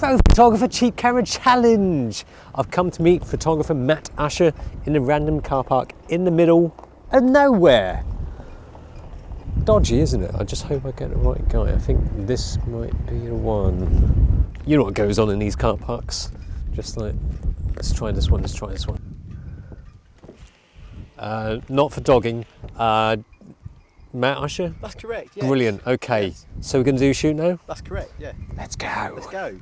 Pro Photographer Cheap Camera Challenge. I've come to meet photographer Matt Usher in a random car park in the middle of nowhere. Dodgy, isn't it? I just hope I get the right guy. I think this might be the one. You know what goes on in these car parks? Just like, let's try this one, let's try this one. Not for dogging. Matt Usher? That's correct, yeah. Brilliant, okay. Yes. So we're going to do a shoot now? That's correct, yeah. Let's go. Let's go.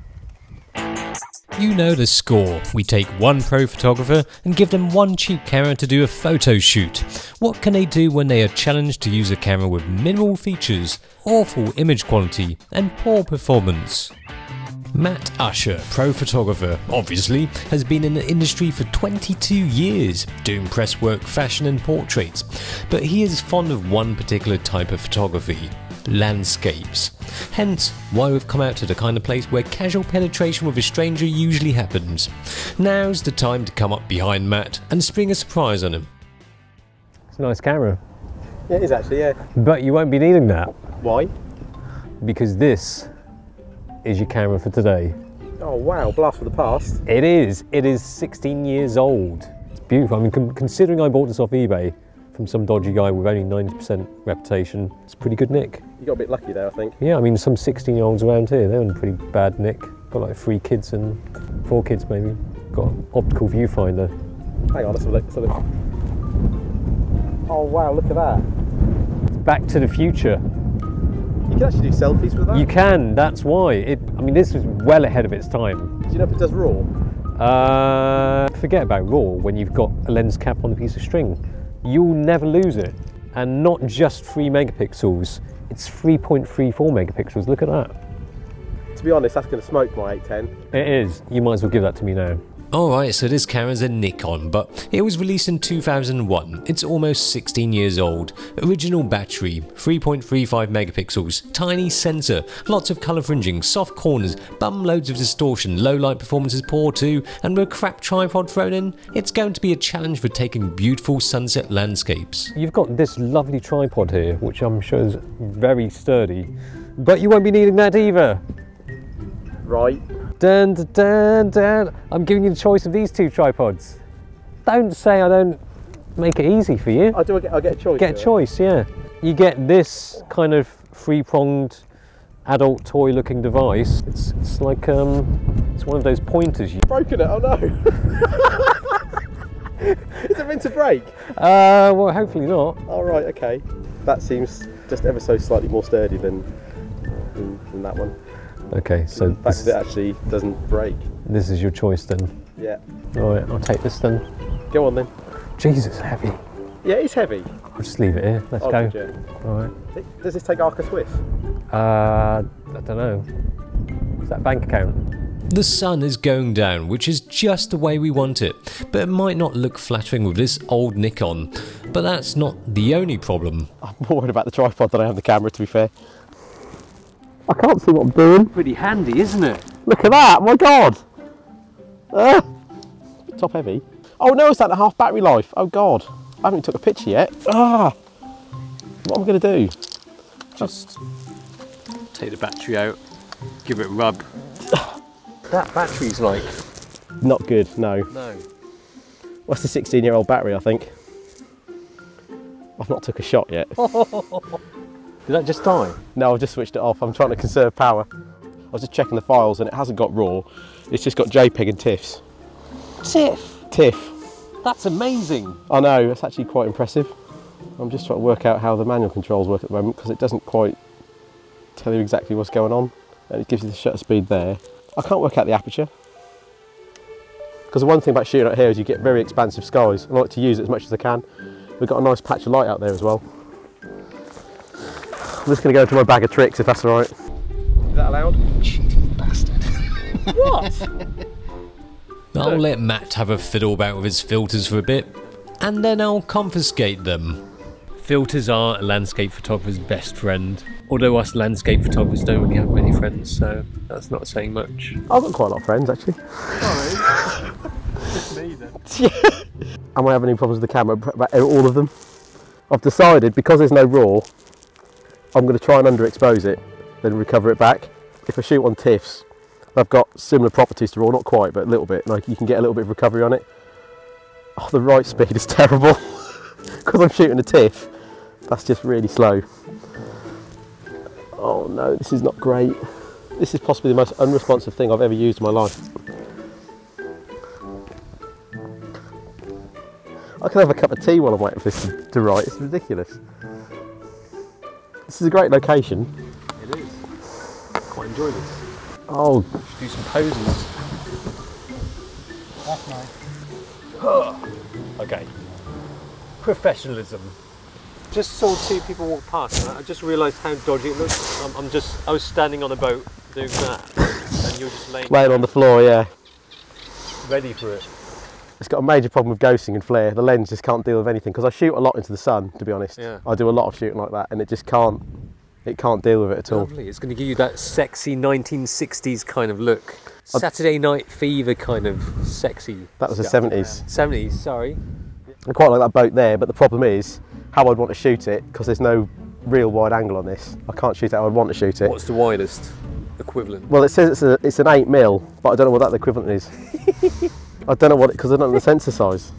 You know the score. We take one pro photographer and give them one cheap camera to do a photo shoot. What can they do when they are challenged to use a camera with minimal features, awful image quality and poor performance? Matt Usher, pro photographer, obviously, has been in the industry for 22 years, doing press work, fashion and portraits. But he is fond of one particular type of photography: landscapes. Hence, why we've come out to the kind of place where casual penetration with a stranger usually happens. Now's the time to come up behind Matt and spring a surprise on him. It's a nice camera. Yeah, it is actually, yeah. But you won't be needing that. Why? Because this is your camera for today. Oh wow, blast for the past. It is 16 years old. It's beautiful. I mean, considering I bought this off eBay from some dodgy guy with only 90% reputation, it's pretty good nick. You got a bit lucky there, I think. Yeah, I mean, some 16-year-olds around here, they're in pretty bad nick. Got like 3 kids and 4 kids maybe. Got an optical viewfinder. Hang on, let's have a look, let's have a look. Oh wow, look at that. It's Back to the Future. You can actually do selfies with that? You can, that's why. I mean, this was well ahead of its time. Do you know if it does RAW? Forget about RAW when you've got a lens cap on a piece of string. You'll never lose it. And not just 3 megapixels, it's 3.34 megapixels, look at that. To be honest, that's going to smoke my 810. It is, you might as well give that to me now. Alright, so this camera's a Nikon, but it was released in 2001. It's almost 16 years old. Original battery, 3.35 megapixels, tiny sensor, lots of colour fringing, soft corners, bum loads of distortion, low light performance is poor too, and with a crap tripod thrown in, it's going to be a challenge for taking beautiful sunset landscapes. You've got this lovely tripod here, which I'm sure is very sturdy, but you won't be needing that either. Right. Dun, dun, dun, dun. I'm giving you the choice of these 2 tripods. Don't say I don't make it easy for you. I'll get a choice. Get a choice, yeah. You get this kind of 3-pronged adult toy looking device. It's like, it's one of those pointers. Broken it, oh no. Is it meant to break? Well, hopefully not. Oh right, okay. That seems just ever so slightly more sturdy than that one. Okay, so the fact that it actually doesn't break. This is your choice then? Yeah. Alright, I'll take this then. Go on then. Jesus, heavy. Yeah, it's heavy. I'll just leave it here. Let's go. Alright. Does this take Arca Swift? I don't know. Is that a bank account? The sun is going down, which is just the way we want it, but it might not look flattering with this old Nikon. But that's not the only problem. I'm more worried about the tripod than I am the camera, to be fair. I can't see what I'm doing. Pretty handy, isn't it? Look at that, my God. Top heavy. Oh no, it's at the half battery life. Oh God, I haven't took a picture yet. What am I going to do? Just take the battery out, give it a rub. That battery's like... Not good, no. No. What's the 16-year-old battery, I think? I've not took a shot yet. Did that just die? No, I've just switched it off. I'm trying to conserve power. I was just checking the files and it hasn't got RAW. It's just got JPEG and TIFFs. TIFF. That's amazing. I know, it's actually quite impressive. I'm just trying to work out how the manual controls work at the moment because it doesn't quite tell you exactly what's going on. And it gives you the shutter speed there. I can't work out the aperture. Because the one thing about shooting out here is you get very expansive skies. I like to use it as much as I can. We've got a nice patch of light out there as well. I'm just going to go into my bag of tricks if that's all right. Is that allowed? Cheating bastard. What? I'll let Matt have a fiddle about with his filters for a bit, and then I'll confiscate them. Filters are a landscape photographer's best friend. Although us landscape photographers don't really have many friends, so that's not saying much. I've got quite a lot of friends actually. Sorry. Just me then. Am I having any problems with the camera? About all of them. I've decided because there's no RAW, I'm going to try and underexpose it, then recover it back. If I shoot on TIFFs, They've got similar properties to RAW, not quite, but a little bit. Like you can get a little bit of recovery on it. Oh, the right speed is terrible because I'm shooting a TIFF. That's just really slow. Oh no, this is not great. This is possibly the most unresponsive thing I've ever used in my life. I can have a cup of tea while I'm waiting for this to write. It's ridiculous. This is a great location. It is. Quite enjoy this. Oh, Should do some poses. That's nice. Okay. Professionalism. Just saw two people walk past and I just realised how dodgy it looks. I was standing on a boat doing that and you're just laying on the floor, yeah. ready for it. It's got a major problem with ghosting and flare. The lens just can't deal with anything because I shoot a lot into the sun, to be honest. Yeah. I do a lot of shooting like that and it just can't deal with it at all. Lovely. It's going to give you that sexy 1960s kind of look. Saturday Night Fever kind of sexy. That was the stuff. 70s. 70s, sorry. I quite like that boat there, but the problem is how I'd want to shoot it because there's no real wide angle on this. I can't shoot it how I'd want to shoot it. What's the widest equivalent? Well, it says it's an 8mm, but I don't know what that equivalent is. I don't know what because I don't know the sensor size.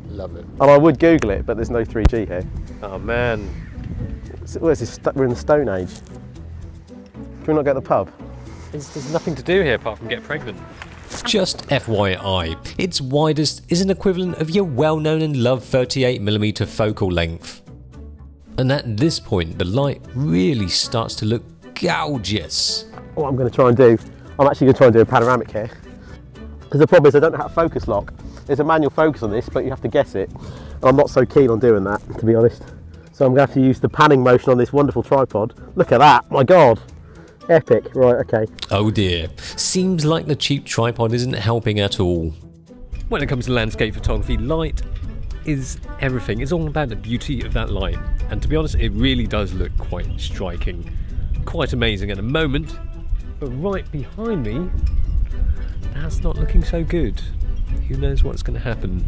Love it. And I would Google it, but there's no 3G here. Oh man. Where's this? We're in the Stone Age. Can we not get the pub? There's nothing to do here apart from get pregnant. Just FYI, its widest is an equivalent of your well-known and loved 38mm focal length. And at this point, the light really starts to look gorgeous. What I'm going to try and do, I'm actually going to try and do a panoramic here. Because the problem is I don't know how to focus lock. There's a manual focus on this, but you have to guess it. And I'm not so keen on doing that, to be honest. So I'm going to have to use the panning motion on this wonderful tripod. Look at that, my God. Epic, right, okay. Oh dear, seems like the cheap tripod isn't helping at all. When it comes to landscape photography, light is everything. It's all about the beauty of that light. And to be honest, it really does look quite striking. Quite amazing at the moment. But right behind me, that's not looking so good. Who knows what's going to happen?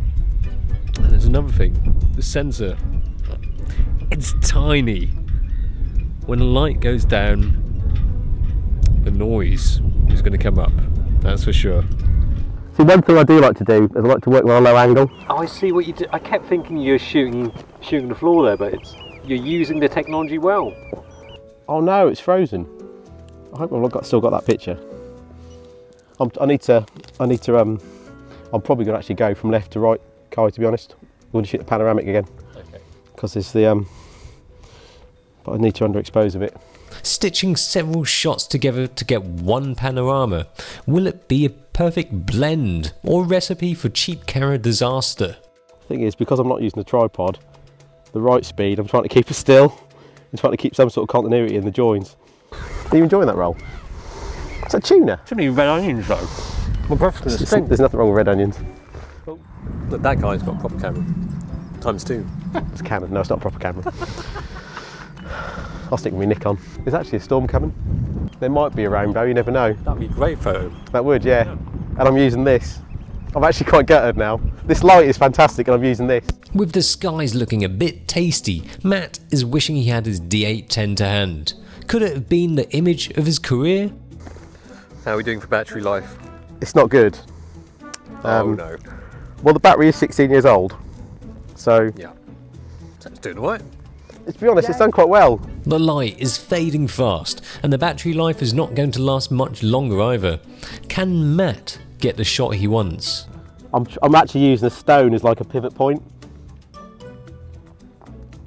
And there's another thing, the sensor. It's tiny. When the light goes down, the noise is going to come up, that's for sure. See, one thing I do like to do is I like to work with a low angle. Oh, I see what you do. I kept thinking you're shooting the floor there, but you're using the technology well. Oh no, it's frozen. I hope I've still got that picture. I'm probably going to actually go from left to right, Kai, to be honest. I'm going to shoot the panoramic again. Okay. Because it's the, but I need to underexpose a bit. Stitching several shots together to get one panorama. Will it be a perfect blend or recipe for cheap camera disaster? The thing is, because I'm not using the tripod, the right speed, I'm trying to keep it still and trying to keep some sort of continuity in the joins. Are you enjoying that roll? It's a tuna. Should be red onions though. My breath's going to stink. There's nothing wrong with red onions. Oh, look, that guy's got a proper camera. ×2. It's Canon. No, it's not a proper camera. I'll stick with my Nikon. There's actually a storm coming. There might be a rainbow, you never know. That'd be a great photo. That would, yeah. And I'm using this. I'm actually quite gutted now. This light is fantastic and I'm using this. With the skies looking a bit tasty, Matt is wishing he had his D810 to hand. Could it have been the image of his career? How are we doing for battery life? It's not good. Oh no. Well, the battery is 16 years old. So, Yeah. That's doing all right. to be honest, it's done quite well. The light is fading fast, and the battery life is not going to last much longer either. Can Matt get the shot he wants? I'm actually using a stone as like a pivot point.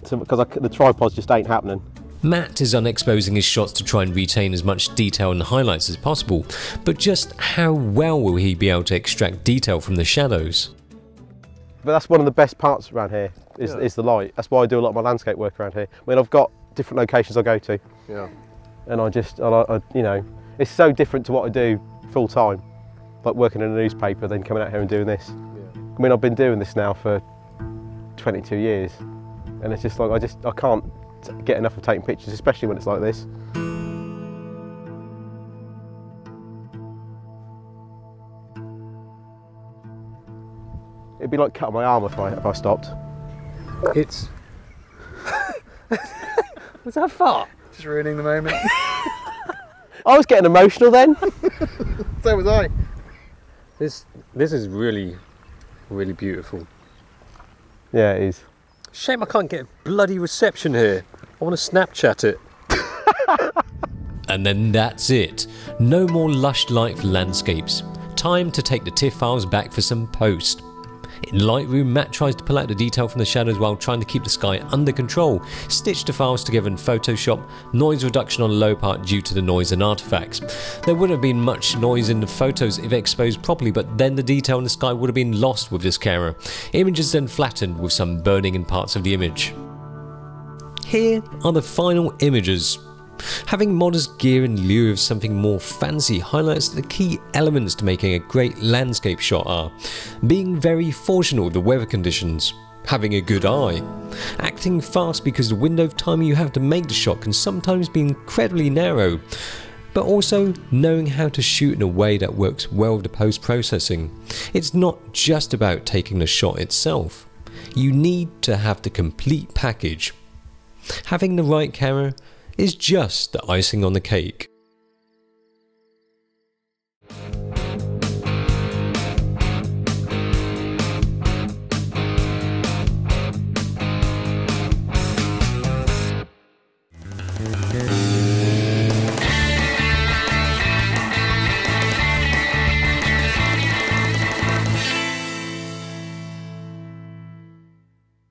So, because the tripods just ain't happening. Matt is unexposing his shots to try and retain as much detail and highlights as possible, but just how well will he be able to extract detail from the shadows? But that's one of the best parts around here, is the light. That's why I do a lot of my landscape work around here. I mean, I've got different locations I go to. Yeah. And I you know, it's so different to what I do full time. Like working in a newspaper, then coming out here and doing this. Yeah. I mean, I've been doing this now for 22 years. And it's just like, I can't get enough of taking pictures, especially when it's like this. It'd be like cutting my arm if I stopped. It's... Was that fart? Just ruining the moment. I was getting emotional then. So was I. This is really, really beautiful. Yeah, it is. Shame I can't get a bloody reception here. I want to Snapchat it. And then that's it. No more lush light landscapes. Time to take the TIFF files back for some post. In Lightroom, Matt tries to pull out the detail from the shadows while trying to keep the sky under control, stitch the files together in Photoshop, noise reduction on the low part due to the noise and artifacts. There wouldn't have been much noise in the photos if exposed properly, but then the detail in the sky would have been lost with this camera. Images then flattened with some burning in parts of the image. Here are the final images. Having modest gear in lieu of something more fancy highlights the key elements to making a great landscape shot are being very fortunate with the weather conditions, having a good eye, acting fast because the window of time you have to make the shot can sometimes be incredibly narrow, but also knowing how to shoot in a way that works well with the post-processing. It's not just about taking the shot itself, you need to have the complete package. Having the right camera is just the icing on the cake.